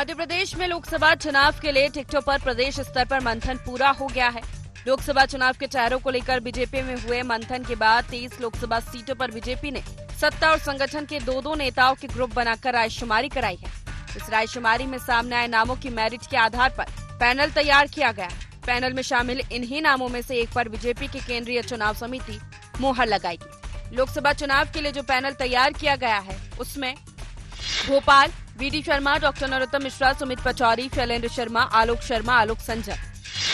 मध्य प्रदेश में लोकसभा चुनाव के लिए टिकटों पर प्रदेश स्तर पर मंथन पूरा हो गया है। लोकसभा चुनाव के चेहरों को लेकर बीजेपी में हुए मंथन के बाद 23 लोकसभा सीटों पर बीजेपी ने सत्ता और संगठन के दो नेताओं के ग्रुप बनाकर रायशुमारी कराई है। इस रायशुमारी में सामने आए नामों की मेरिट के आधार पर पैनल तैयार किया गया है। पैनल में शामिल इन्हीं नामों में से एक पर बीजेपी की केंद्रीय चुनाव समिति मुहर लगाएगी। लोकसभा चुनाव के लिए जो पैनल तैयार किया गया है उसमें भोपाल वीडी शर्मा, डॉक्टर नरोत्तम मिश्रा, सुमित पचौरी, शैलेंद्र शर्मा, आलोक संजय,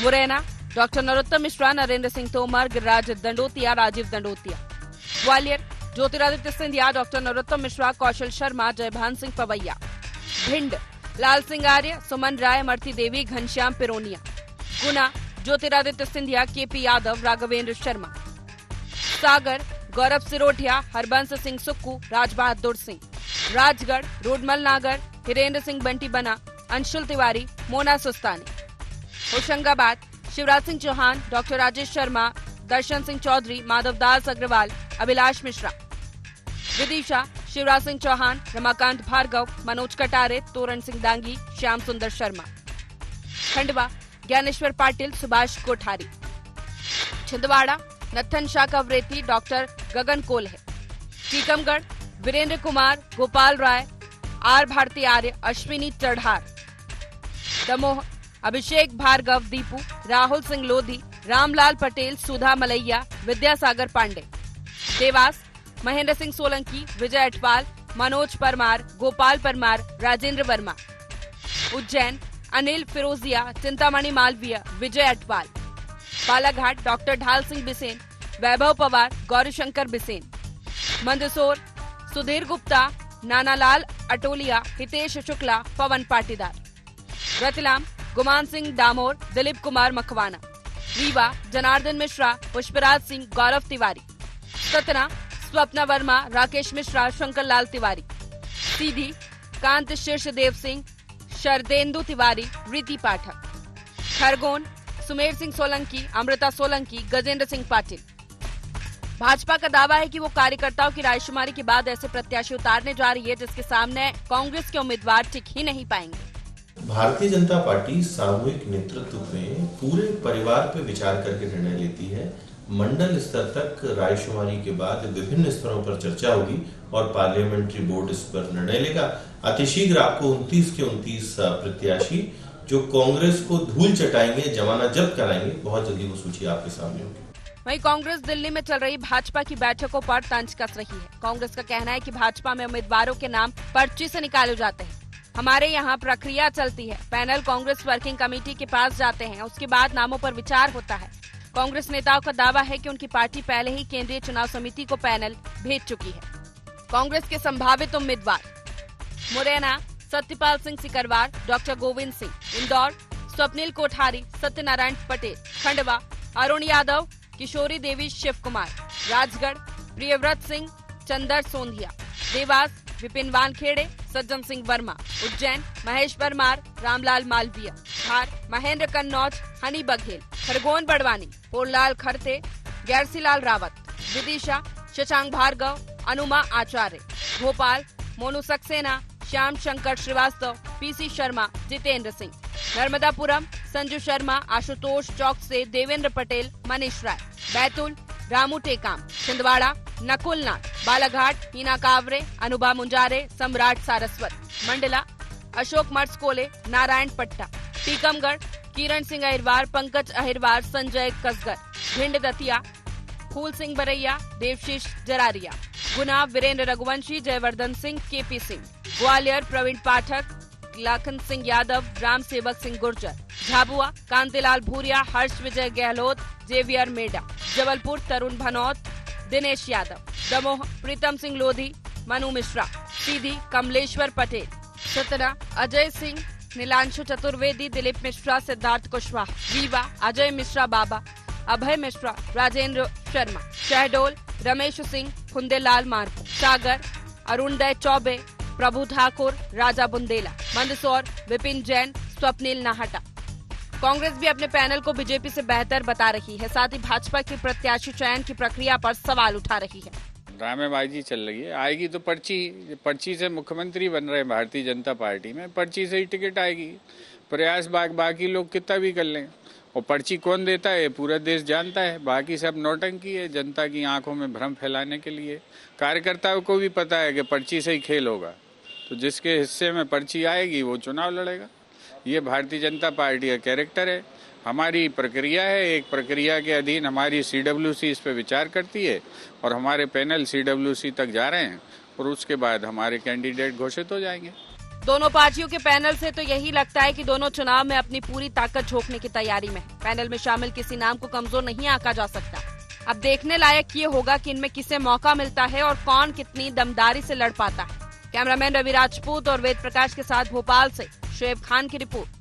मुरैना डॉक्टर नरोत्तम मिश्रा, नरेंद्र सिंह तोमर, गिरिराज दंडोतिया, राजीव दंडोतिया, ग्वालियर ज्योतिरादित्य सिंधिया, डॉक्टर नरोत्तम मिश्रा, कौशल शर्मा, जयभान सिंह पवैया, भिंड लाल सिंह आर्य, सुमन राय, मरती देवी, घनश्याम पिरोनिया, गुना ज्योतिरादित्य सिंधिया, केपी यादव, राघवेंद्र शर्मा, सागर गौरव सिरोठिया, हरबंस सिंह सुक्कू, राज बहादुर सिंह, राजगढ़ रोडमल नागर, हिरेंद्र सिंह बंटी बना, अंशुल तिवारी, मोना सुस्तानी, होशंगाबाद शिवराज सिंह चौहान, डॉक्टर राजेश शर्मा, दर्शन सिंह चौधरी, माधवदास अग्रवाल, अभिलाष मिश्रा, विदिशा शिवराज सिंह चौहान, रमाकांत भार्गव, मनोज कटारे, तोरण सिंह दांगी, श्याम सुंदर शर्मा, खंडवा ज्ञानेश्वर पाटिल, सुभाष कोठारी, छिंदवाड़ा नत्थन शाह कवरेती, डॉक्टर गगन कोल है, Tikamgarh Virendra Kumar, Gopal Rai, are Bharti Arya, Ashwini चढ़ार, Damoh Abhishek Bhargava Deepu, Rahul Singh Lodhi, Ramlal Patel, Sudha Malaiya, Vidyasagar Pandey, Dewas Mahendra Singh Solanki, Vijay Atwal, Manoj Parmar, Gopal Parmar, Rajendra Verma, Ujjain Anil Firojiya, Chintamani Malviya, Vijay Atwal, Balaghat doctor ढाल सिंह बिसेन, वैभव पवार, गौरीशंकर बिसेन, मंदसौर सुधीर गुप्ता, नानालाल अटोलिया, हितेश शुक्ला, पवन पाटीदार, रतलाम गुमान सिंह डामोर, दिलीप कुमार मखवाना, रीवा जनार्दन मिश्रा, पुष्पराज सिंह, गौरव तिवारी, सतना स्वप्ना वर्मा, राकेश मिश्रा, शंकर लाल तिवारी, सीधी कांत शीर्षदेव सिंह, शरदेंदु तिवारी, रीति पाठक, खरगोन सुमेर सिंह सोलंकी, अमृता सोलंकी, गजेंद्र सिंह पाटिल। भाजपा का दावा है कि वो कार्यकर्ताओं की रायशुमारी के बाद ऐसे प्रत्याशी उतारने जा रही है जिसके सामने कांग्रेस के उम्मीदवार टिक ही नहीं पाएंगे। भारतीय जनता पार्टी सामूहिक नेतृत्व में पूरे परिवार पर विचार करके निर्णय लेती है। मंडल स्तर तक रायशुमारी के बाद विभिन्न स्तरों पर चर्चा होगी और पार्लियामेंट्री बोर्ड इस पर निर्णय लेगा। अतिशीघ्र आपको 29 के 29 प्रत्याशी जो कांग्रेस को धूल चटाएंगे, जमानत जब्त कराएंगे, बहुत जल्दी वो सूची आपके सामने होगी। वहीं कांग्रेस दिल्ली में चल रही भाजपा की बैठकों पर तंज कस रही है। कांग्रेस का कहना है कि भाजपा में उम्मीदवारों के नाम पर्ची से निकाले जाते हैं। हमारे यहाँ प्रक्रिया चलती है, पैनल कांग्रेस वर्किंग कमेटी के पास जाते हैं, उसके बाद नामों पर विचार होता है। कांग्रेस नेताओं का दावा है कि उनकी पार्टी पहले ही केंद्रीय चुनाव समिति को पैनल भेज चुकी है। कांग्रेस के संभावित उम्मीदवार मुरैना सत्यपाल सिंह सिकरवार, डॉक्टर गोविंद सिंह, इंदौर स्वप्निल कोठारी, सत्यनारायण पटेल, खंडवा अरुण यादव, किशोरी देवी शिव कुमार, राजगढ़ प्रियव्रत सिंह, चंदर सोंधिया, देवास विपिन वानखेड़े, सज्जन सिंह वर्मा, उज्जैन महेश परमार, रामलाल मालवीय, धार महेंद्र कन्नौज, हनी बघेल, खरगोन बड़वानी, पोललाल खरते, गैरसीलाल रावत, विदिशा शशांक भार्गव, अनुमा आचार्य, भोपाल मोनू सक्सेना, श्याम शंकर श्रीवास्तव, पीसी शर्मा, जितेंद्र सिंह, नर्मदापुरम संजू शर्मा, आशुतोष चौक से देवेंद्र पटेल, मनीष राय, बैतूल रामू टेकाम, छिंदवाड़ा नकुल नाथ, बालाघाट हीना कावरे, अनुभा मुंजारे, सम्राट सारस्वत, मंडला अशोक मर्सकोले, नारायण पट्टा, टीकमगढ़ किरण सिंह अहिरवार, पंकज अहिरवार, संजय कसगर, भिंड दतिया फूल सिंह बरैया, देवशीष जरारिया, गुना वीरेंद्र रघुवंशी, जयवर्धन सिंह, केपी सिंह, ग्वालियर प्रवीण पाठक, लाखन सिंह यादव, राम सेवक सिंह गुर्जर, झाबुआ कांतिलाल भूरिया, हर्ष विजय गहलोत, जेवियर मेडा, जबलपुर तरुण भनौत, दिनेश यादव, दमोह प्रीतम सिंह लोधी, मनु मिश्रा, सीधी कमलेश्वर पटेल, सतना अजय सिंह, नीलांशु चतुर्वेदी, दिलीप मिश्रा, सिद्धार्थ कुशवाहा, रीवा अजय मिश्रा बाबा, अभय मिश्रा, राजेंद्र शर्मा, शहडोल रमेश सिंह, फुंदेलाल मार्को, सागर अरुणदय चौबे, प्रभु ठाकुर, राजा बुंदेला, मंदसौर विपिन जैन, स्वप्निल नाहटा। कांग्रेस भी अपने पैनल को बीजेपी से बेहतर बता रही है, साथ ही भाजपा के प्रत्याशी चयन की प्रक्रिया पर सवाल उठा रही है। ड्रामेबाजी चल रही है। आएगी तो पर्ची से मुख्यमंत्री बन रहे हैं भारतीय जनता पार्टी में, पर्ची से ही टिकट आएगी। प्रयास बाकी लोग कितना भी कर लें, और पर्ची कौन देता है पूरा देश जानता है। बाकी सब नौटंकी है, जनता की आंखों में भ्रम फैलाने के लिए। कार्यकर्ताओं को भी पता है कि पर्ची से ही खेल होगा, तो जिसके हिस्से में पर्ची आएगी वो चुनाव लड़ेगा। ये भारतीय जनता पार्टी का कैरेक्टर है। हमारी प्रक्रिया है, एक प्रक्रिया के अधीन हमारी CWC इस पे विचार करती है और हमारे पैनल CWC तक जा रहे हैं और उसके बाद हमारे कैंडिडेट घोषित हो जाएंगे। दोनों पार्टियों के पैनल से तो यही लगता है कि दोनों चुनाव में अपनी पूरी ताकत झोंकने की तैयारी में। पैनल में शामिल किसी नाम को कमजोर नहीं आंका जा सकता। अब देखने लायक ये होगा कि इनमें किसे मौका मिलता है और कौन कितनी दमदारी से लड़ पाता है। कैमरामैन रवि राजपूत और वेद प्रकाश के साथ भोपाल से शुएब खान की रिपोर्ट।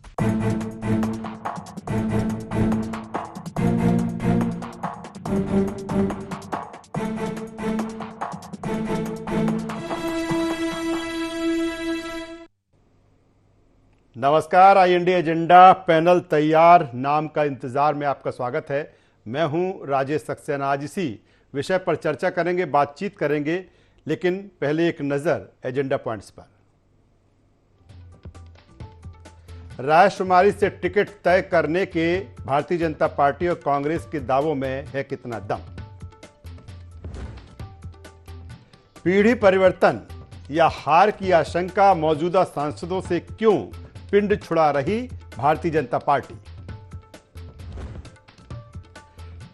नमस्कार, IND एजेंडा पैनल तैयार नाम का इंतजार में आपका स्वागत है। मैं हूं राजेश सक्सेना। आज इसी विषय पर चर्चा करेंगे, बातचीत करेंगे, लेकिन पहले एक नजर एजेंडा पॉइंट्स पर। रायशुमारी से टिकट तय करने के भारतीय जनता पार्टी और कांग्रेस के दावों में है कितना दम? पीढ़ी परिवर्तन या हार की आशंका मौजूदा सांसदों से क्यों पिंड छुड़ा रही भारतीय जनता पार्टी?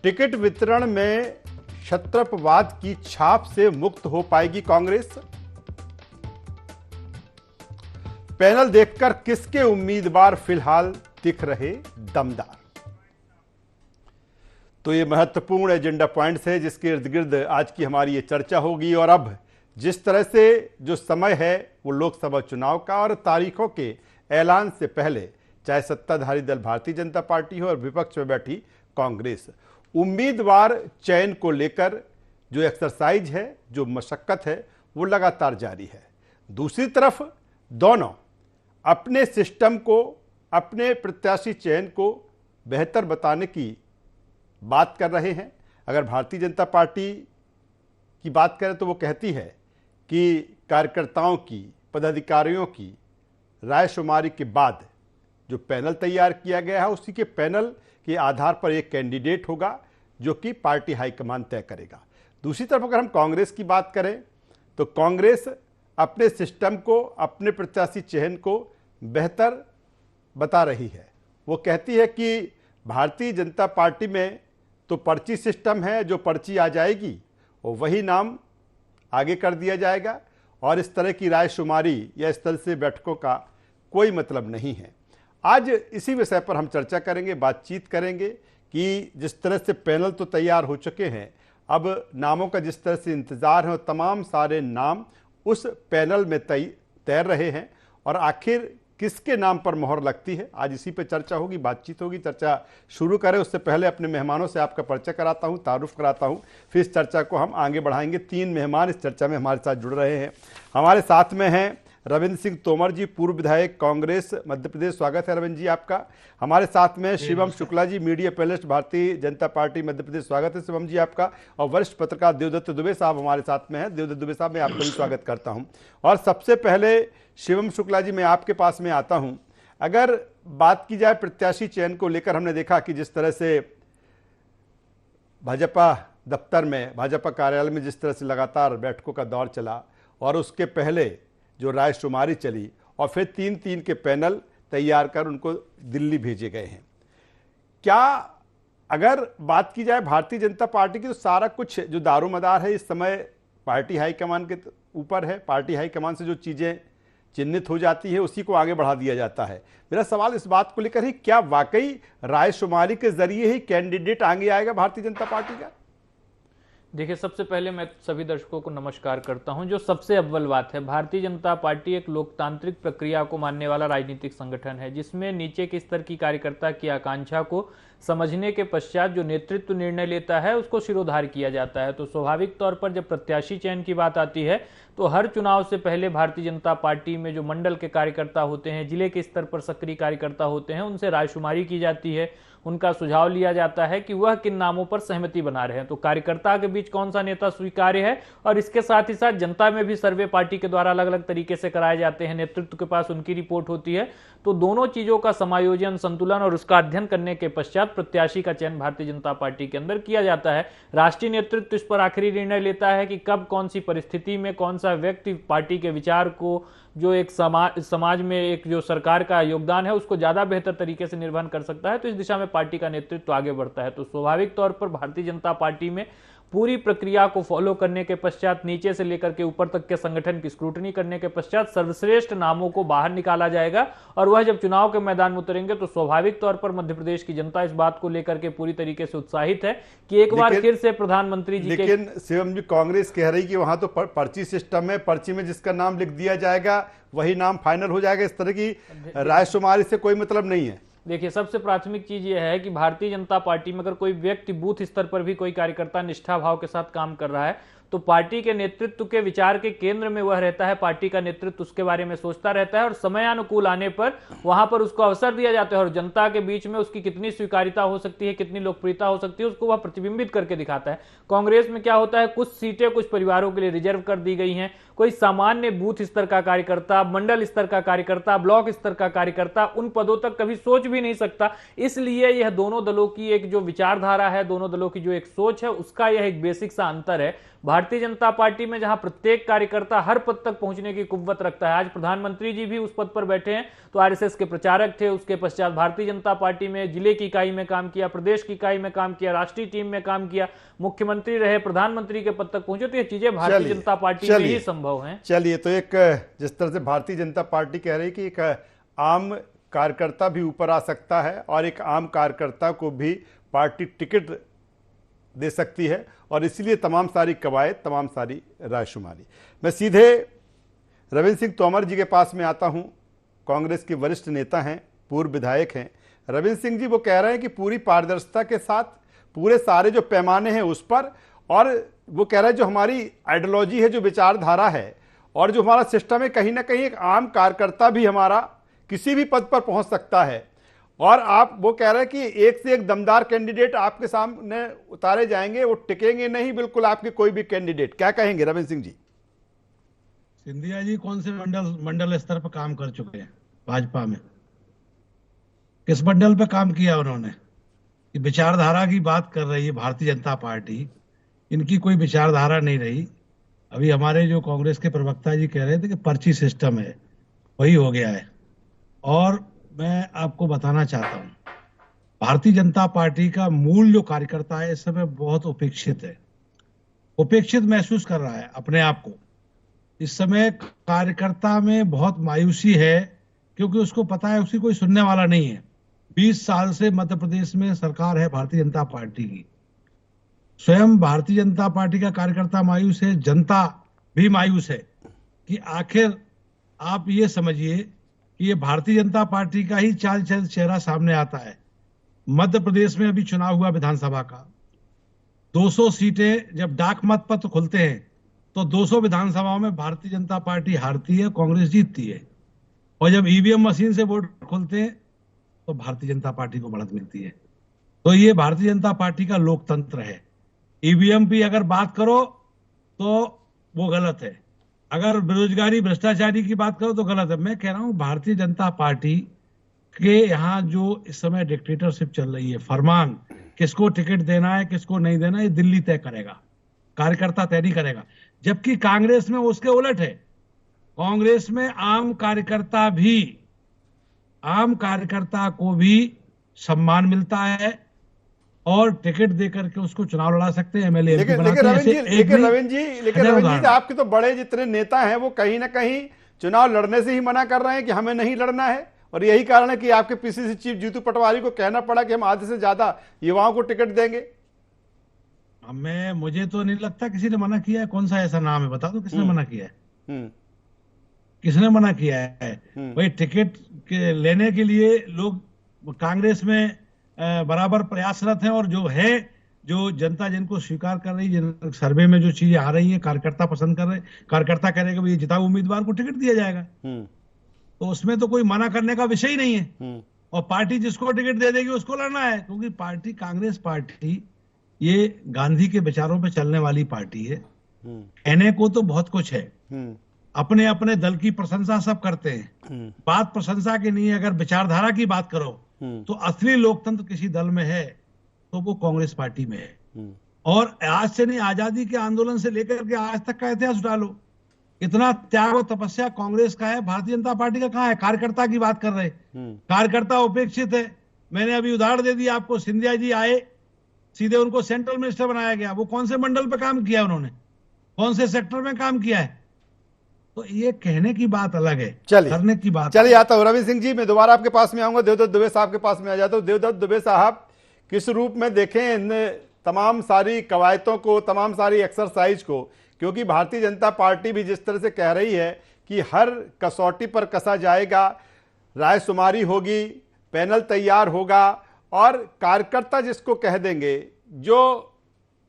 टिकट वितरण में क्षत्रपवाद की छाप से मुक्त हो पाएगी कांग्रेस? पैनल देखकर किसके उम्मीदवार फिलहाल दिख रहे दमदार? तो ये महत्वपूर्ण एजेंडा पॉइंट्स है जिसके इर्द गिर्द आज की हमारी ये चर्चा होगी। और अब जिस तरह से जो समय है वो लोकसभा चुनाव का और तारीखों के ऐलान से पहले, चाहे सत्ताधारी दल भारतीय जनता पार्टी हो और विपक्ष में बैठी कांग्रेस, उम्मीदवार चयन को लेकर जो एक्सरसाइज है, जो मशक्कत है, वो लगातार जारी है। दूसरी तरफ दोनों अपने सिस्टम को, अपने प्रत्याशी चयन को बेहतर बताने की बात कर रहे हैं। अगर भारतीय जनता पार्टी की बात करें तो वो कहती है कि कार्यकर्ताओं की, पदाधिकारियों की रायशुमारी के बाद जो पैनल तैयार किया गया है उसी के पैनल के आधार पर एक कैंडिडेट होगा जो कि पार्टी हाईकमान तय करेगा। दूसरी तरफ अगर हम कांग्रेस की बात करें तो कांग्रेस अपने सिस्टम को, अपने प्रत्याशी चयन को बेहतर बता रही है। वो कहती है कि भारतीय जनता पार्टी में तो पर्ची सिस्टम है, जो पर्ची आ जाएगी और वही नाम आगे कर दिया जाएगा और इस तरह की रायशुमारी या इस तरह से बैठकों का कोई मतलब नहीं है। आज इसी विषय पर हम चर्चा करेंगे, बातचीत करेंगे कि जिस तरह से पैनल तो तैयार हो चुके हैं, अब नामों का जिस तरह से इंतज़ार है और तमाम सारे नाम उस पैनल में तैर रहे हैं और आखिर किसके नाम पर मोहर लगती है, आज इसी पे चर्चा होगी, बातचीत होगी। चर्चा शुरू करें उससे पहले अपने मेहमानों से आपका परिचय कराता हूं, तारुफ कराता हूं, फिर इस चर्चा को हम आगे बढ़ाएंगे। 3 मेहमान इस चर्चा में हमारे साथ जुड़ रहे हैं। हमारे साथ में हैं रविंद्र सिंह तोमर जी, पूर्व विधायक कांग्रेस मध्य प्रदेश, स्वागत है रविंद्र जी आपका। हमारे साथ में Shivam Shukla ji, media panelist Bharatiya Janata party Madhya Pradesh, स्वागत है शिवम जी आपका। और वरिष्ठ पत्रकार देवदत्त दुबे साहब हमारे साथ में हैं। देवदत्त दुबे साहब, मैं आपका भी स्वागत करता हूं। और सबसे पहले शिवम शुक्ला जी, मैं आपके पास में आता हूं। अगर बात की जाए प्रत्याशी चयन को लेकर, हमने देखा कि जिस तरह से भाजपा दफ्तर में, भाजपा कार्यालय में जिस तरह से लगातार बैठकों का दौर चला और उसके पहले जो रायशुमारी चली और फिर 3-3 के पैनल तैयार कर उनको दिल्ली भेजे गए हैं। क्या अगर बात की जाए भारतीय जनता पार्टी की, तो सारा कुछ जो दारोमदार है इस समय पार्टी हाईकमान के ऊपर है। पार्टी हाईकमान से जो चीज़ें चिन्हित हो जाती है उसी को आगे बढ़ा दिया जाता है। मेरा सवाल इस बात को लेकर ही, क्या वाकई रायशुमारी के जरिए ही कैंडिडेट आगे आएगा भारतीय जनता पार्टी का? देखिए, सबसे पहले मैं सभी दर्शकों को नमस्कार करता हूं। जो सबसे अव्वल बात है, भारतीय जनता पार्टी एक लोकतांत्रिक प्रक्रिया को मानने वाला राजनीतिक संगठन है जिसमें नीचे के स्तर की कार्यकर्ता की आकांक्षा को समझने के पश्चात जो नेतृत्व निर्णय लेता है उसको शिरोधार्य किया जाता है। तो स्वाभाविक तौर पर जब प्रत्याशी चयन की बात आती है तो हर चुनाव से पहले भारतीय जनता पार्टी में जो मंडल के कार्यकर्ता होते हैं, जिले के स्तर पर सक्रिय कार्यकर्ता होते हैं, उनसे रायशुमारी की जाती है, उनका सुझाव लिया जाता है कि वह किन नामों पर सहमति बना रहे हैं। तो कार्यकर्ता के बीच कौन सा नेता स्वीकार्य है, और इसके साथ ही साथ जनता में भी सर्वे पार्टी के द्वारा अलग अलग तरीके से कराए जाते हैं, नेतृत्व के पास उनकी रिपोर्ट होती है। तो दोनों चीजों का समायोजन, संतुलन और उसका अध्ययन करने के पश्चात प्रत्याशी का चयन भारतीय जनता पार्टी के अंदर किया जाता है। राष्ट्रीय नेतृत्व इस पर आखिरी निर्णय लेता है कि कब कौन सी परिस्थिति में कौन सा व्यक्ति पार्टी के विचार को, जो एक समाज में एक जो सरकार का योगदान है, उसको ज्यादा बेहतर तरीके से निर्वहन कर सकता है। तो इस दिशा में पार्टी का नेतृत्व आगे बढ़ता है। तो स्वाभाविक तौर पर भारतीय जनता पार्टी में पूरी प्रक्रिया को फॉलो करने के पश्चात, नीचे से लेकर के ऊपर तक के संगठन की स्क्रूटनी करने के पश्चात सर्वश्रेष्ठ नामों को बाहर निकाला जाएगा। और वह जब चुनाव के मैदान में उतरेंगे तो स्वाभाविक तौर पर मध्य प्रदेश की जनता इस बात को लेकर के पूरी तरीके से उत्साहित है कि एक बार फिर से प्रधानमंत्री जी के। लेकिन शिवम जी, कांग्रेस कह रही कि वहां तो पर्ची सिस्टम है, पर्ची में जिसका नाम लिख दिया जाएगा वही नाम फाइनल हो जाएगा। इस तरह की रायशुमारी से कोई मतलब नहीं है। देखिए, सबसे प्राथमिक चीज यह है कि भारतीय जनता पार्टी में अगर कोई व्यक्ति बूथ स्तर पर भी कोई कार्यकर्ता निष्ठा भाव के साथ काम कर रहा है तो पार्टी के नेतृत्व के विचार के केंद्र में वह रहता है। पार्टी का नेतृत्व उसके बारे में सोचता रहता है और समयानुकूल आने पर वहां पर उसको अवसर दिया जाता है और जनता के बीच में उसकी कितनी स्वीकार्यता हो सकती है, कितनी लोकप्रियता हो सकती है, उसको वह प्रतिबिंबित करके दिखाता है। कांग्रेस में क्या होता है, कुछ सीटें कुछ परिवारों के लिए रिजर्व कर दी गई हैं। कोई सामान्य बूथ स्तर का कार्यकर्ता, मंडल स्तर का कार्यकर्ता, ब्लॉक स्तर का कार्यकर्ता उन पदों तक कभी सोच भी नहीं सकता। इसलिए यह दोनों दलों की एक जो विचारधारा है, दोनों दलों की जो एक सोच है, उसका यह एक बेसिक सा अंतर है। भारतीय जनता पार्टी में जहां प्रत्येक कार्यकर्ता हर पद तक पहुंचने की कुव्वत रखता है, आज प्रधानमंत्री जी भी उस पद पर बैठे हैं तो आरएसएस के प्रचारक थे। उसके पश्चात भारतीय जनता पार्टी में जिले की इकाई में काम किया, प्रदेश की इकाई में काम किया, राष्ट्रीय टीम में काम किया, मुख्यमंत्री रहे, प्रधानमंत्री के पद तक पहुंचे। तो ये चीजें भारतीय जनता पार्टी में ही संभव हैं। चलिए, तो एक जिस तरह से भारतीय जनता पार्टी कह रही कि एक आम कार्यकर्ता भी ऊपर आ सकता है और एक आम कार्यकर्ता को भी पार्टी टिकट दे सकती है और इसलिए तमाम सारी कवायद, तमाम सारी रायशुमारी। मैं सीधे रविंद्र सिंह तोमर जी के पास में आता हूं। कांग्रेस के वरिष्ठ नेता हैं, पूर्व विधायक हैं। रविंद्र सिंह जी वो कह रहे हैं कि पूरी पारदर्शिता के साथ पूरे सारे जो पैमाने हैं उस पर, और वो कह रहे हैं जो हमारी आइडियोलॉजी है, जो विचारधारा है और जो हमारा सिस्टम है, कहीं ना कहीं एक आम कार्यकर्ता भी हमारा किसी भी पद पर पहुंच सकता है। और आप वो कह रहे हैं कि एक से एक दमदार कैंडिडेट आपके सामने उतारे जाएंगे, वो टिकेंगे नहीं बिल्कुल आपके कोई भी कैंडिडेट। क्या कहेंगे रविंद्र सिंह जी? सिंधिया जी कौन से मंडल स्तर पर काम कर चुके हैं भाजपा में? किस मंडल पे काम किया उन्होंने? विचारधारा की बात कर रही है भारतीय जनता पार्टी, इनकी कोई विचारधारा नहीं रही। अभी हमारे जो कांग्रेस के प्रवक्ता जी कह रहे थे कि पर्ची सिस्टम है, वही हो गया है। और मैं आपको बताना चाहता हूं, भारतीय जनता पार्टी का मूल जो कार्यकर्ता है इस समय बहुत उपेक्षित है, उपेक्षित महसूस कर रहा है अपने आप को। इस समय कार्यकर्ता में बहुत मायूसी है क्योंकि उसको पता है उसकी कोई सुनने वाला नहीं है। 20 साल से मध्य प्रदेश में सरकार है भारतीय जनता पार्टी की। स्वयं भारतीय जनता पार्टी का कार्यकर्ता मायूस है, जनता भी मायूस है कि आखिर आप ये समझिए कि ये भारतीय जनता पार्टी का ही चाल चेहरा सामने आता है। मध्य प्रदेश में अभी चुनाव हुआ विधानसभा का, 200 सीटें जब डाक मत पत्र खुलते हैं तो 200 विधानसभाओं में भारतीय जनता पार्टी हारती है, कांग्रेस जीतती है। और जब ईवीएम मशीन से वोट खुलते हैं तो भारतीय जनता पार्टी को बढ़त मिलती है। तो ये भारतीय जनता पार्टी का लोकतंत्र है। ईवीएम की अगर बात करो तो वो गलत है, अगर बेरोजगारी भ्रष्टाचारी की बात करो तो गलत है। मैं कह रहा हूं भारतीय जनता पार्टी के यहाँ जो इस समय डिक्टेटरशिप चल रही है, फरमान किसको टिकट देना है किसको नहीं देना ये दिल्ली तय करेगा, कार्यकर्ता तय नहीं करेगा। जबकि कांग्रेस में उसके उलट है। कांग्रेस में आम कार्यकर्ता को भी सम्मान मिलता है और टिकट देकर के उसको चुनाव लड़ा सकते हैं, एमएलए। लेकिन रविंद्र जी आपके तो बड़े जितने नेता हैं वो कहीं ना कहीं चुनाव लड़ने से ही मना कर रहे हैं कि हमें नहीं लड़ना है, और यही कारण है कि आपके पीसीसी चीफ जीतू पटवारी को कहना पड़ा कि हम आधे से ज्यादा युवाओं को टिकट देंगे। मुझे तो नहीं लगता किसी ने मना किया है। कौन सा ऐसा नाम है बता दो किसने मना किया है? किसने मना किया है? भाई टिकट लेने के लिए लोग कांग्रेस में बराबर प्रयासरत हैं, और जो है, जो जनता जिनको स्वीकार कर रही है, जिन सर्वे में जो चीजें आ रही हैं, कार्यकर्ता पसंद कर रहे हैं, कार्यकर्ता कह रहे हैं कि ये जिताऊ उम्मीदवार को टिकट दिया जाएगा, तो उसमें तो कोई मना करने का विषय ही नहीं है। और पार्टी जिसको टिकट दे देगी उसको लड़ना है, क्योंकि पार्टी, कांग्रेस पार्टी, ये गांधी के विचारों पे चलने वाली पार्टी है। कहने को तो बहुत कुछ है, अपने अपने दल की प्रशंसा सब करते हैं, बात प्रशंसा की नहीं है। अगर विचारधारा की बात करो तो असली लोकतंत्र किसी दल में है तो वो कांग्रेस पार्टी में है। और आज से नहीं, आजादी के आंदोलन से लेकर के आज तक का इतिहास उठा लो, इतना त्याग और तपस्या कांग्रेस का है, भारतीय जनता पार्टी का कहाँ है? कार्यकर्ता की बात कर रहे, कार्यकर्ता उपेक्षित है। मैंने अभी उदाहरण दे दिया आपको, सिंधिया जी आए, सीधे उनको सेंट्रल मिनिस्टर बनाया गया। वो कौन से मंडल पे काम किया उन्होंने, कौन से सेक्टर में काम किया है? तो ये कहने की बात अलग है, करने की बात। चलिए आता हूँ रवि सिंह जी, मैं दोबारा आपके पास में आऊंगा। देवदत्त दुबे साहब के पास में आ जाता हूँ। देवदत्त दुबे साहब, किस रूप में देखें इन तमाम सारी कवायतों को, तमाम सारी एक्सरसाइज को? क्योंकि भारतीय जनता पार्टी भी जिस तरह से कह रही है कि हर कसौटी पर कसा जाएगा, रायशुमारी होगी, पैनल तैयार होगा, और कार्यकर्ता जिसको कह देंगे, जो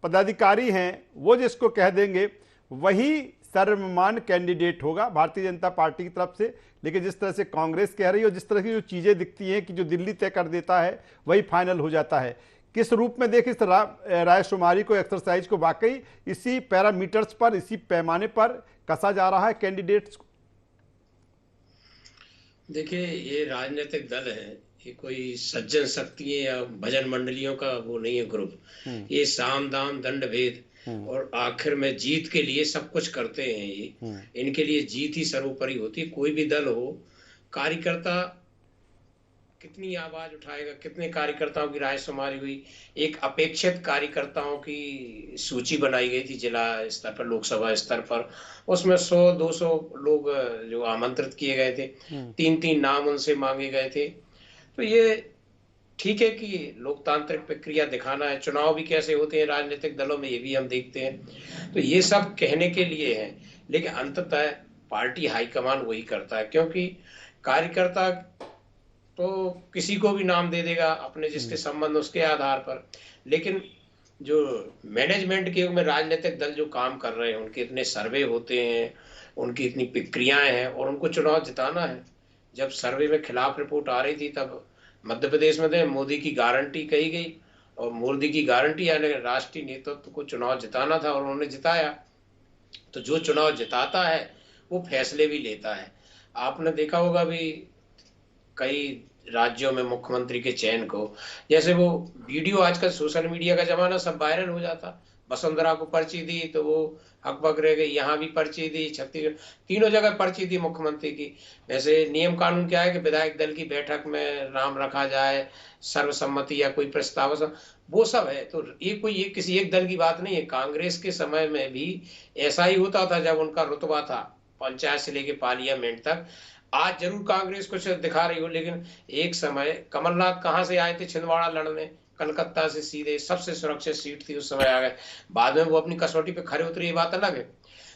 पदाधिकारी हैं वो जिसको कह देंगे, वही सर्वमान्य कैंडिडेट होगा भारतीय जनता पार्टी की तरफ से। लेकिन जिस तरह से कांग्रेस कह रही है और जिस तरह की जो चीजें दिखती हैं कि जो दिल्ली तय कर देता है वही फाइनल हो जाता है, किस रूप में देख इस रायशुमारी को, एक्सरसाइज को? वाकई इसी पैरामीटर्स पर, इसी पैमाने पर कसा जा रहा है कैंडिडेट्स को? देखिए, ये राजनीतिक दल है, ये कोई सज्जन शक्ति या भजन मंडलियों का वो नहीं है ग्रुप। ये साम दाम दंड भेद और आखिर में जीत के लिए सब कुछ करते हैं। ये इनके लिए जीत ही सर्वोपरि होती है। कोई भी दल हो, कार्यकर्ता कितनी आवाज उठाएगा, कितने कार्यकर्ताओं की रायशुमारी हुई। एक अपेक्षित कार्यकर्ताओं की सूची बनाई गई थी जिला स्तर पर, लोकसभा स्तर पर, उसमें 100-200 लोग जो आमंत्रित किए गए थे, 3-3 नाम उनसे मांगे गए थे। तो ये ठीक है कि लोकतांत्रिक प्रक्रिया दिखाना है, चुनाव भी कैसे होते हैं राजनीतिक दलों में ये भी हम देखते हैं। तो ये सब कहने के लिए है, लेकिन अंततः पार्टी हाईकमान वही करता है, क्योंकि कार्यकर्ता तो किसी को भी नाम दे देगा अपने जिसके संबंध उसके आधार पर। लेकिन जो मैनेजमेंट के में राजनीतिक दल जो काम कर रहे हैं, उनके इतने सर्वे होते हैं, उनकी इतनी प्रक्रियाएं हैं, और उनको चुनाव जिताना है। जब सर्वे में खिलाफ रिपोर्ट आ रही थी तब मध्य प्रदेश में मोदी की गारंटी कही गई, और मोदी की गारंटी यानी राष्ट्रीय नेतृत्व को चुनाव जिताना था, और उन्होंने जिताया। तो जो चुनाव जिताता है वो फैसले भी लेता है। आपने देखा होगा भी कई राज्यों में मुख्यमंत्री के चयन को, जैसे वो वीडियो, आजकल सोशल मीडिया का जमाना, सब वायरल हो जाता। वसुंधरा को पर्ची दी तो वो हकबक रह गई, यहाँ भी पर्ची दी, छत्तीसगढ़, तीनों जगह पर्ची दी मुख्यमंत्री की। वैसे नियम कानून क्या है कि विधायक दल की बैठक में नाम रखा जाए, सर्वसम्मति या कोई प्रस्ताव, वो सब है। तो ये कोई ये किसी एक दल की बात नहीं है। कांग्रेस के समय में भी ऐसा ही होता था जब उनका रुतबा था पंचायत से लेके पार्लियामेंट तक। आज जरूर कांग्रेस कुछ दिखा रही हो, लेकिन एक समय कमलनाथ कहाँ से आए थे छिंदवाड़ा लड़ने, कलकत्ता से सीधे, सबसे सुरक्षित सीट थी उस समय आ गए। बाद में वो अपनी कसौटी पे खड़े उतरे, ये बात अलग है।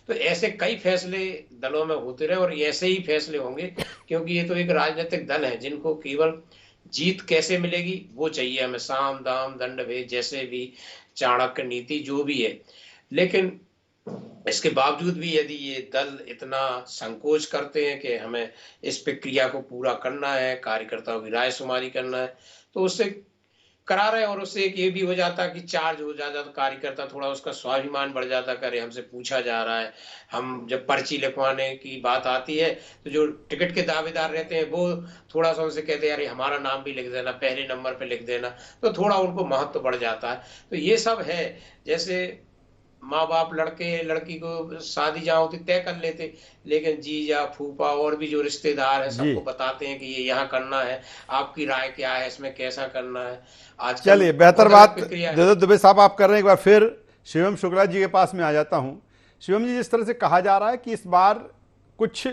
तो ऐसे कई फैसले दलों में होते रहे, और ऐसे ही फैसले होंगे, क्योंकि ये तो एक राजनीतिक दल है जिनको केवल जीत कैसे मिलेगी वो चाहिए हमें, साम दाम दंड भेद, जैसे भी चाणक्य नीति जो भी है। लेकिन इसके बावजूद भी यदि ये दल इतना संकोच करते हैं कि हमें इस प्रक्रिया को पूरा करना है, कार्यकर्ताओं की रायशुमारी करना है, तो उससे करा रहे। और उससे एक ये भी हो जाता कि चार्ज हो जाता, तो कार्यकर्ता थोड़ा उसका स्वाभिमान बढ़ जाता, करे हमसे पूछा जा रहा है। हम जब पर्ची लिखवाने की बात आती है तो जो टिकट के दावेदार रहते हैं वो थोड़ा सा उनसे कहते हैं यार हमारा नाम भी लिख देना, पहले नंबर पे लिख देना, तो थोड़ा उनको महत्व बढ़ जाता है। तो ये सब है, जैसे माँ बाप लड़के लड़की को शादी जहाँ होती तय कर लेते, लेकिन जीजा फूफा और भी जो रिश्तेदार है सबको बताते हैं कि ये यहाँ करना है, आपकी राय क्या है, इसमें कैसा करना है। आज चलिए, बेहतर बात देवदत्त दुबे साहब आप कर रहे हैं। एक बार फिर शिवम शुक्ला जी के पास में आ जाता हूँ। शिवम जी, जिस तरह से कहा जा रहा है कि इस बार कुछ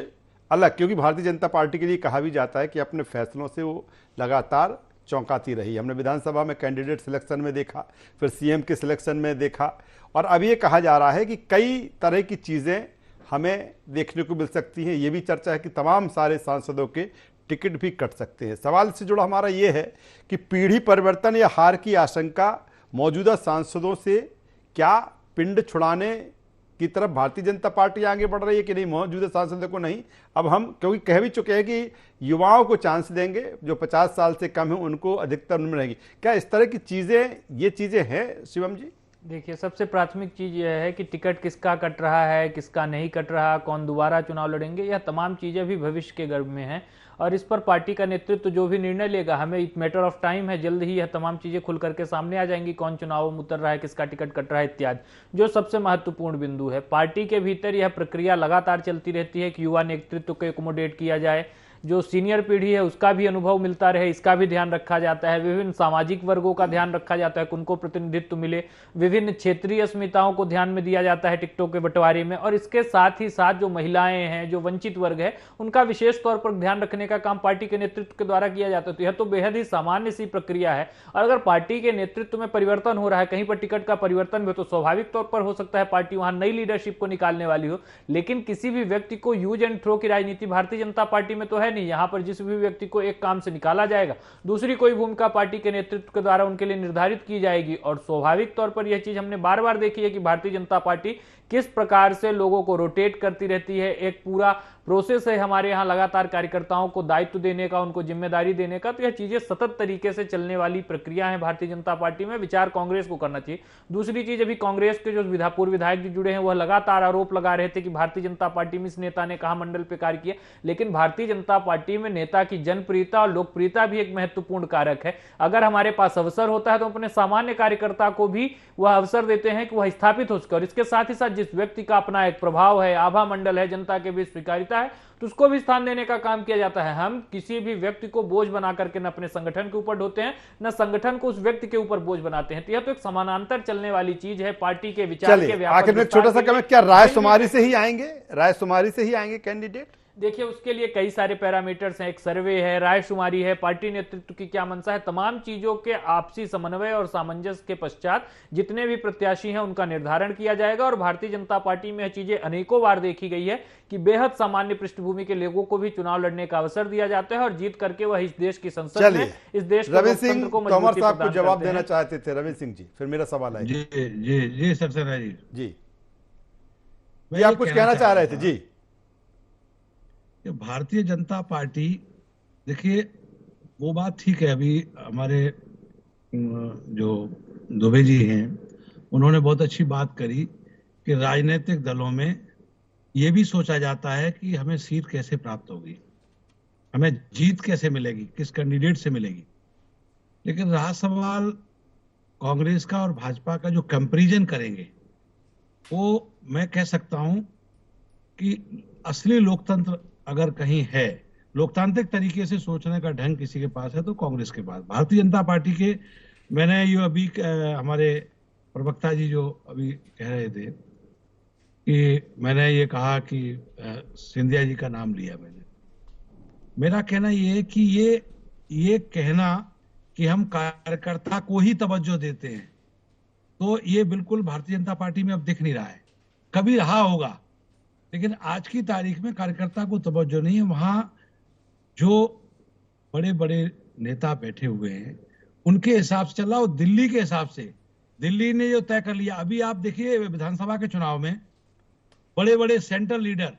अलग, क्योंकि भारतीय जनता पार्टी के लिए कहा भी जाता है कि अपने फैसलों से वो लगातार चौंकाती रही। हमने विधानसभा में कैंडिडेट सिलेक्शन में देखा, फिर सीएम के सिलेक्शन में देखा, और अब ये कहा जा रहा है कि कई तरह की चीज़ें हमें देखने को मिल सकती हैं। ये भी चर्चा है कि तमाम सारे सांसदों के टिकट भी कट सकते हैं। सवाल से जुड़ा हमारा ये है कि पीढ़ी परिवर्तन या हार की आशंका मौजूदा सांसदों से क्या पिंड छुड़ाने की तरफ भारतीय जनता पार्टी आगे बढ़ रही है कि नहीं? मौजूदा सांसदों को नहीं, अब हम क्योंकि कह भी चुके हैं कि युवाओं को चांस देंगे, जो 50 साल से कम है उनको अधिकतर उनमें रहेगी। क्या इस तरह की चीजें, ये चीजें हैं शिवम जी? देखिए, सबसे प्राथमिक चीज यह है कि टिकट किसका कट रहा है, किसका नहीं कट रहा, कौन दोबारा चुनाव लड़ेंगे, यह तमाम चीजें भी भविष्य के गर्भ में हैं और इस पर पार्टी का नेतृत्व जो भी निर्णय लेगा, हमें एक मैटर ऑफ टाइम है, जल्द ही यह तमाम चीजें खुल करके सामने आ जाएंगी, कौन चुनाव में उतर रहा है, किसका टिकट कट रहा है इत्यादि। जो सबसे महत्वपूर्ण बिंदु है, पार्टी के भीतर यह प्रक्रिया लगातार चलती रहती है कि युवा नेतृत्व को एकोमोडेट किया जाए, जो सीनियर पीढ़ी है उसका भी अनुभव मिलता रहे, इसका भी ध्यान रखा जाता है, विभिन्न सामाजिक वर्गों का ध्यान रखा जाता है, उनको प्रतिनिधित्व मिले, विभिन्न क्षेत्रीय अस्मिताओं को ध्यान में दिया जाता है टिकटों के बंटवारे में, और इसके साथ ही साथ जो महिलाएं हैं, जो वंचित वर्ग है, उनका विशेष तौर पर ध्यान रखने का काम पार्टी के नेतृत्व के द्वारा किया जाता है। तो यह तो बेहद ही सामान्य सी प्रक्रिया है और अगर पार्टी के नेतृत्व में परिवर्तन हो रहा है, कहीं पर टिकट का परिवर्तन भी हो, तो स्वाभाविक तौर पर हो सकता है पार्टी वहां नई लीडरशिप को निकालने वाली हो, लेकिन किसी भी व्यक्ति को यूज एंड थ्रो की राजनीति भारतीय जनता पार्टी में तो है नहीं। यहां पर जिस भी व्यक्ति को एक काम से निकाला जाएगा, दूसरी कोई भूमिका पार्टी के नेतृत्व के द्वारा उनके लिए निर्धारित की जाएगी और स्वाभाविक तौर पर यह चीज हमने बार बार देखी है कि भारतीय जनता पार्टी किस प्रकार से लोगों को रोटेट करती रहती है। एक पूरा प्रोसेस है हमारे यहाँ लगातार कार्यकर्ताओं को दायित्व देने का, उनको जिम्मेदारी देने का, तो यह चीजें सतत तरीके से चलने वाली प्रक्रिया है भारतीय जनता पार्टी में। विचार कांग्रेस को करना चाहिए। दूसरी चीज, अभी कांग्रेस के जो पूर्व विधायक जी जुड़े हैं वह लगातार आरोप लगा रहे थे कि भारतीय जनता पार्टी में इस नेता ने कहा मंडल पे कार्य किया, लेकिन भारतीय जनता पार्टी में नेता की जनप्रियता और लोकप्रियता भी एक महत्वपूर्ण कारक है। अगर हमारे पास अवसर होता है तो अपने सामान्य कार्यकर्ता को भी वह अवसर देते हैं कि वह स्थापित हो सके, और इसके साथ ही साथ जिस व्यक्ति का अपना एक प्रभाव है, आभा मंडल है, जनता के बीच स्वीकारिता है, तो उसको भी स्थान देने का काम किया जाता है। हम किसी भी व्यक्ति को बोझ बना करके न अपने संगठन के ऊपर ढोते हैं, न संगठन को उस व्यक्ति के ऊपर बोझ बनाते हैं। तो यह तो एक समानांतर चलने वाली चीज है पार्टी के विचार के व्यापक। आखिर में छोटा सा कमेंट, क्या रायशुमारी से ही आएंगे, रायशुमारी से ही आएंगे कैंडिडेट? देखिए, उसके लिए कई सारे पैरामीटर्स हैं, एक सर्वे है, रायशुमारी है, पार्टी नेतृत्व की क्या मंशा है, तमाम चीजों के आपसी समन्वय और सामंजस्य के पश्चात जितने भी प्रत्याशी हैं उनका निर्धारण किया जाएगा। और भारतीय जनता पार्टी में यह चीजें अनेकों बार देखी गई है कि बेहद सामान्य पृष्ठभूमि के लोगों को भी चुनाव लड़ने का अवसर दिया जाता है और जीत करके वह इस देश की संसद में इस देश रवि सिंह तोमर साहब को जवाब देना चाहते थे। रवि सिंह जी, फिर मेरा सवाल है। जी सक्सेना जी आप कुछ कहना चाह रहे थे? जी, भारतीय जनता पार्टी, देखिए वो बात ठीक है, अभी हमारे जो दुबे जी हैं उन्होंने बहुत अच्छी बात करी कि राजनीतिक दलों में ये भी सोचा जाता है कि हमें सीट कैसे प्राप्त होगी, हमें जीत कैसे मिलेगी, किस कैंडिडेट से मिलेगी। लेकिन रहा सवाल कांग्रेस का और भाजपा का जो कंपैरिजन करेंगे, वो मैं कह सकता हूं कि असली लोकतंत्र अगर कहीं है, लोकतांत्रिक तरीके से सोचने का ढंग किसी के पास है तो कांग्रेस के पास। भारतीय जनता पार्टी के, मैंने ये अभी हमारे प्रवक्ता जी जो अभी कह रहे थे कि मैंने ये कहा कि सिंधिया जी का नाम लिया मैंने, मेरा कहना ये है कि ये कहना कि हम कार्यकर्ता को ही तवज्जो देते हैं, तो ये बिल्कुल भारतीय जनता पार्टी में अब दिख नहीं रहा है। कभी रहा होगा, लेकिन आज की तारीख में कार्यकर्ता को तवज्जो नहीं है। वहां जो बड़े बड़े नेता बैठे हुए हैं उनके हिसाब से चल रहा, और दिल्ली के हिसाब से दिल्ली ने जो तय कर लिया। अभी आप देखिए विधानसभा के चुनाव में बड़े बड़े सेंट्रल लीडर,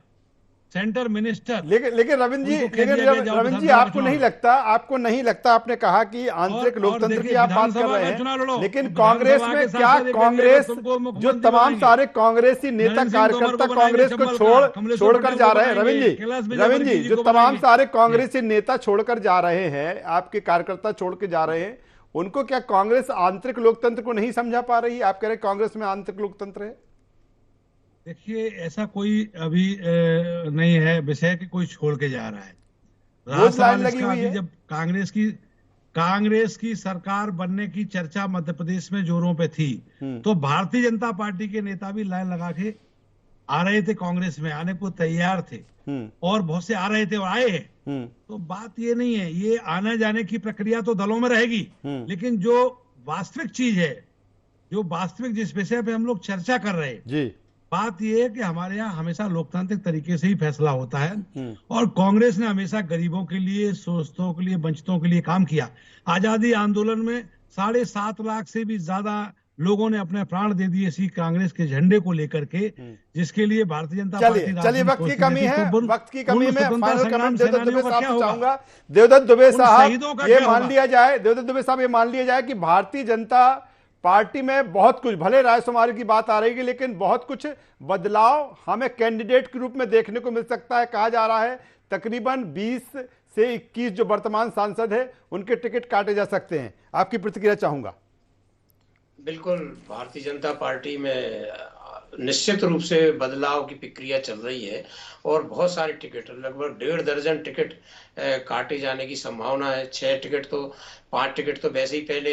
सेंटर मिनिस्टर, लेकिन रविंद्र जी आपको नहीं लगता, आपने कहा कि आंतरिक लोकतंत्र की आप बात कर रहे हैं, लेकिन कांग्रेस में क्या, कांग्रेस जो तमाम सारे कांग्रेसी नेता कार्यकर्ता कांग्रेस को छोड़कर जा रहे हैं, रविंद्र जी जो तमाम सारे कांग्रेसी नेता छोड़कर जा रहे हैं, आपके कार्यकर्ता छोड़ के जा रहे हैं, उनको क्या कांग्रेस आंतरिक लोकतंत्र को नहीं समझा पा रही? आप कह रहे कांग्रेस में आंतरिक लोकतंत्र है? देखिए, ऐसा कोई अभी नहीं है विषय कि कोई छोड़ के जा रहा है। लगी हुई है। जब कांग्रेस की सरकार बनने की चर्चा मध्य प्रदेश में जोरों पे थी, तो भारतीय जनता पार्टी के नेता भी लाइन लगा के आ रहे थे, कांग्रेस में आने को तैयार थे, और बहुत से आ रहे थे और आए हैं। तो बात ये नहीं है, ये आने जाने की प्रक्रिया तो दलों में रहेगी, लेकिन जो वास्तविक चीज है, जो वास्तविक जिस विषय पे हम लोग चर्चा कर रहे हैं जी, बात यह है कि हमारे यहाँ हमेशा लोकतांत्रिक तरीके से ही फैसला होता है और कांग्रेस ने हमेशा गरीबों के लिए, शोषितों के लिए, वंचितों के लिए काम किया। आजादी आंदोलन में 7.5 लाख से भी ज्यादा लोगों ने अपने प्राण दे दिए इसी कांग्रेस के झंडे को लेकर के, जिसके लिए भारतीय जनता पार्टी चलिए वक्त की कमी है, वक्त की कमी में फाइनल कमेंट देवदत्त दुबे साहब से चाहूंगा। देवदत्त दुबे साहब, ये मान लिया जाए, देवदत्त दुबे साहब ये मान लिया जाए कि भारतीय जनता पार्टी में बहुत कुछ, भले रायशुमारी की बात आ रही है, लेकिन बहुत कुछ बदलाव हमें कैंडिडेट के रूप में देखने को मिल सकता है। कहा जा रहा है तकरीबन 20 से 21 जो वर्तमान सांसद है उनके टिकट काटे जा सकते हैं। आपकी प्रतिक्रिया चाहूंगा। बिल्कुल, भारतीय जनता पार्टी में निश्चित रूप से बदलाव की प्रक्रिया चल रही है और बहुत सारे टिकट, लगभग 1.5 दर्जन टिकट काटे जाने की संभावना है। 5 टिकट तो वैसे ही पहले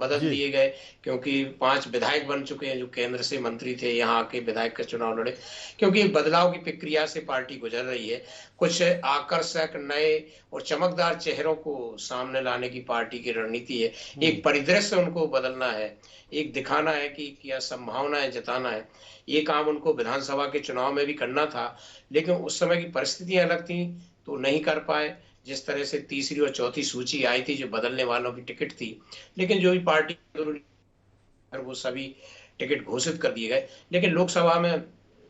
बदल दिए गए, क्योंकि 5 विधायक बन चुके हैं जो केंद्र से मंत्री थे, यहाँ आके विधायक का चुनाव लड़े। क्योंकि बदलाव की प्रक्रिया से पार्टी गुजर रही है। कुछ आकर्षक, नए और चमकदार चेहरों को सामने लाने की पार्टी की रणनीति है। एक परिदृश्य उनको बदलना है, एक दिखाना है कि क्या संभावनाएं जताना है। ये काम उनको विधानसभा के चुनाव में भी करना था, लेकिन उस समय की परिस्थितियां अलग थी तो नहीं कर पाए। जिस तरह से तीसरी और चौथी सूची आई थी जो बदलने वालों की टिकट थी, लेकिन जो भी पार्टी वो सभी टिकट घोषित कर दिए गए। लेकिन लोकसभा में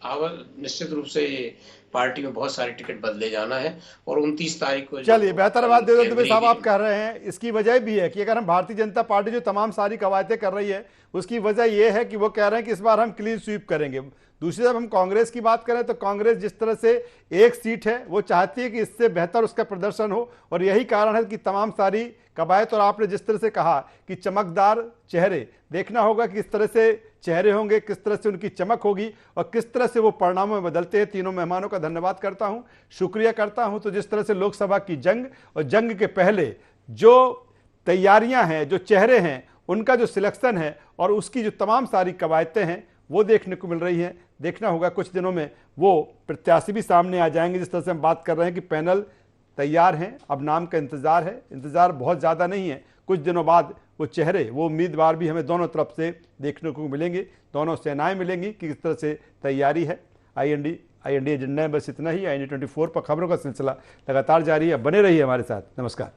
निश्चित रूप से पार्टी में बहुत सारे टिकट बदले जाना है और 29 तारीख को। चलिए, बेहतर बात देवदत्त दुबे साहब आप कह रहे हैं। इसकी वजह भी है कि अगर हम भारतीय जनता पार्टी जो तमाम सारी कवायतें कर रही है, उसकी वजह यह है कि वो कह रहे हैं कि इस बार हम क्लीन स्वीप करेंगे। दूसरी तरफ हम कांग्रेस की बात करें तो कांग्रेस जिस तरह से एक सीट है वो चाहती है कि इससे बेहतर उसका प्रदर्शन हो, और यही कारण है कि तमाम सारी कवायद। और आपने जिस तरह से कहा कि चमकदार चेहरे, देखना होगा कि किस तरह से चेहरे होंगे, किस तरह से उनकी चमक होगी और किस तरह से वो परिणामों में बदलते हैं। तीनों मेहमानों का धन्यवाद करता हूं, शुक्रिया करता हूं। तो जिस तरह से लोकसभा की जंग और जंग के पहले जो तैयारियां हैं, जो चेहरे हैं, उनका जो सिलेक्शन है और उसकी जो तमाम सारी कवायतें हैं वो देखने को मिल रही हैं। देखना होगा कुछ दिनों में वो प्रत्याशी भी सामने आ जाएंगे। जिस तरह से हम बात कर रहे हैं कि पैनल तैयार हैं, अब नाम का इंतजार है, इंतजार बहुत ज़्यादा नहीं है। कुछ दिनों बाद वो चेहरे, वो उम्मीदवार भी हमें दोनों तरफ से देखने को मिलेंगे, दोनों सेनाएं मिलेंगी कि किस तरह से तैयारी है। IND एजेंडा में बस इतना ही। IND 24 पर खबरों का सिलसिला लगातार जारी है। बने रहिए हमारे साथ। नमस्कार।